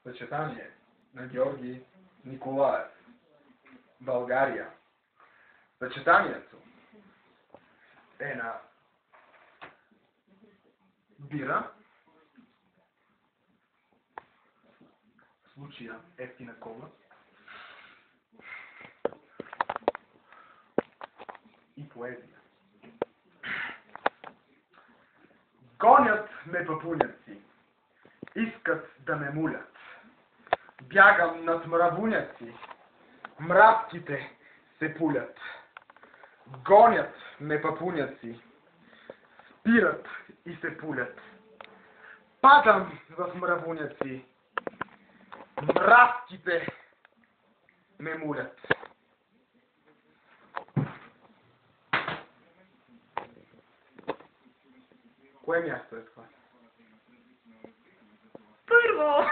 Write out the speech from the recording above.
Съчетание на Георги Николаев. България. Съчетанието е на бира, в случая ефтина кола, и поезия. Гонят ме папуняци, искат да ме мулят. Бягам над мравуняци, мравките се пулят. Гонят ме папуняци, спират и се пулят. Падам в мравуняци, мравките ме мулят. Кое място е това? Първо!